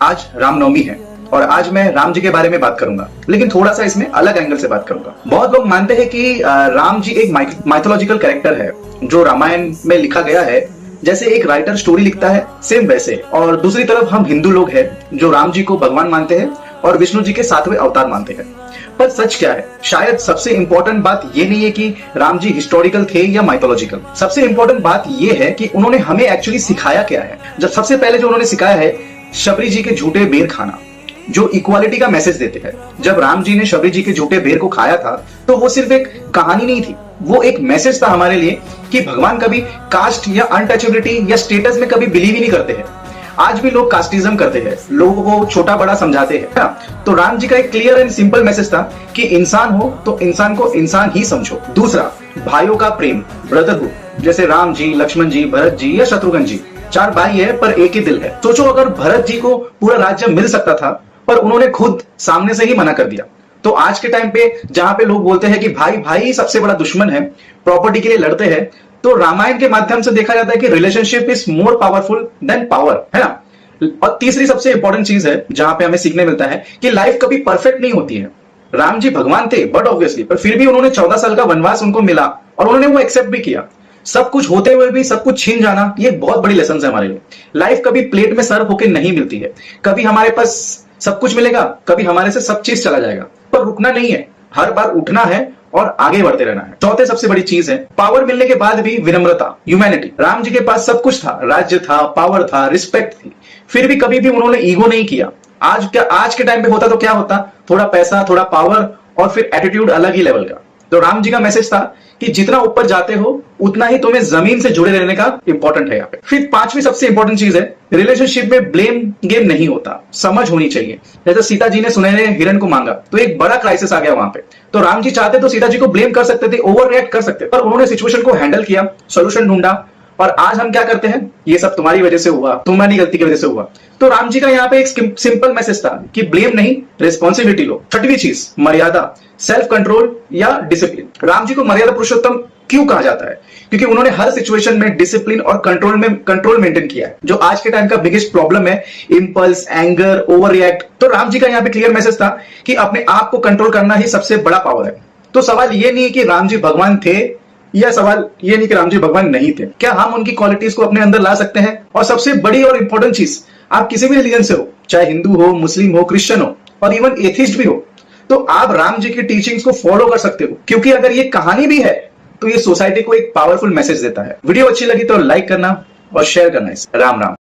आज रामनवमी है और आज मैं राम जी के बारे में बात करूंगा, लेकिन थोड़ा सा इसमें अलग एंगल से बात करूंगा। बहुत लोग मानते हैं कि राम जी एक माइथोलॉजिकल कैरेक्टर है जो रामायण में लिखा गया है। जैसे एक राइटर स्टोरी लिखता है सेम वैसे, और दूसरी तरफ हम हिंदू लोग हैं जो राम जी को भगवान मानते हैं और विष्णु जी के 7वें अवतार मानते हैं। पर सच क्या है? शायद सबसे इंपॉर्टेंट बात ये नहीं है कि राम जी हिस्टोरिकल थे या माइथोलॉजिकल। सबसे इंपॉर्टेंट बात ये है कि उन्होंने हमें एक्चुअली सिखाया क्या है। जब सबसे पहले जो उन्होंने सिखाया है शबरी जी के झूठे बेर खाना, जो इक्वालिटी का मैसेज देते हैं। जब राम जी ने शबरी जी के झूठे बेर को खाया था तो वो सिर्फ एक कहानी नहीं थी, वो एक मैसेज था हमारे लिए कि भगवान कभी कास्ट या अनटचेबिलिटी या स्टेटस में कभी बिलीव ही नहीं करते हैं। आज भी लोग कास्टिज्म करते हैं, लोगों को छोटा बड़ा समझाते हैं ना। तो राम जी का एक क्लियर एंड सिंपल मैसेज था कि इंसान हो तो इंसान को इंसान ही समझो। दूसरा, भाइयों का प्रेम, ब्रदरहुड। जैसे राम जी, लक्ष्मण जी, भरत जी या शत्रुघ्न जी, 4 भाई है पर एक ही दिल है। सोचो अगर भरत जी को पूरा राज्य मिल सकता था पर उन्होंने खुद सामने से ही मना कर दिया। तो आज के टाइम पे जहां पे लोग बोलते हैं कि भाई भाई सबसे बड़ा दुश्मन है, प्रॉपर्टी के लिए लड़ते हैं, तो रामायण के माध्यम से देखा जाता है कि relationship is more powerful than power, है ना। और तीसरी सबसे इंपॉर्टेंट चीज है जहां पे हमें सीखने मिलता है कि लाइफ कभी परफेक्ट नहीं होती है। राम जी भगवान थे बट ऑब्वियसली, पर फिर भी उन्होंने 14 साल का वनवास उनको मिला और उन्होंने वो एक्सेप्ट भी किया। सब कुछ होते हुए भी सब कुछ छीन जाना, ये बहुत बड़ी लेसन है हमारे लिए। लाइफ कभी प्लेट में सर्व होकर नहीं मिलती है। कभी हमारे पास सब कुछ मिलेगा, कभी हमारे से सब चीज चला जाएगा, पर रुकना नहीं है, हर बार उठना है और आगे बढ़ते रहना है। चौथे सबसे बड़ी चीज है पावर मिलने के बाद भी विनम्रता, ह्यूमैनिटी। राम जी के पास सब कुछ था, राज्य था, पावर था, रिस्पेक्ट थी, फिर भी कभी भी उन्होंने ईगो नहीं किया। आज के टाइम पे होता तो क्या होता? थोड़ा पैसा, थोड़ा पावर और फिर एटीट्यूड अलग ही लेवल का। तो राम जी का मैसेज था कि जितना ऊपर जाते हो उतना ही तुम्हें जमीन से जुड़े रहने का इंपॉर्टेंट है यहाँ पे। फिर पांचवी सबसे इंपॉर्टेंट चीज है रिलेशनशिप में ब्लेम गेम नहीं होता, समझ होनी चाहिए। जैसे सीता जी ने सुनहरे हिरण को मांगा तो एक बड़ा क्राइसिस आ गया वहां पे। तो राम जी चाहते तो सीता जी को ब्लेम कर सकते थे, ओवर रिएक्ट कर सकते, पर उन्होंने सिचुएशन को हैंडल किया, सोल्यूशन ढूंढा। और आज हम क्या करते हैं? ये सब तुम्हारी वजह से हुआ, तुम्हारी गलती की वजह से हुआ। तो राम जी का यहाँ पे एक सिंपल मैसेज था कि ब्लेम नहीं, रिस्पॉन्सिबिलिटी लो। छठवीं चीज मर्यादा, सेल्फ कंट्रोल या डिसिप्लिन। राम जी को मर्यादा पुरुषोत्तम क्यों कहा जाता है? क्योंकि उन्होंने हर सिचुएशन में डिसिप्लिन और कंट्रोल मेंटेन किया है, जो आज के टाइम का बिगेस्ट प्रॉब्लम है, इंपल्स, एंगर, ओवर रिएक्ट। तो राम जी का यहाँ पे क्लियर मैसेज था कि अपने आप को कंट्रोल करना ही सबसे बड़ा पावर है। तो सवाल ये नहीं है कि राम जी भगवान थे, यह सवाल ये नहीं कि राम जी भगवान नहीं थे। क्या हम उनकी क्वालिटीज को अपने अंदर ला सकते हैं? और सबसे बड़ी और इंपॉर्टेंट चीज, आप किसी भी रिलीजन से हो, चाहे हिंदू हो, मुस्लिम हो, क्रिश्चियन हो और इवन एथिस्ट भी हो, तो आप राम जी की टीचिंग्स को फॉलो कर सकते हो। क्योंकि अगर ये कहानी भी है तो ये सोसाइटी को एक पावरफुल मैसेज देता है। वीडियो अच्छी लगी तो लाइक करना और शेयर करना। राम राम।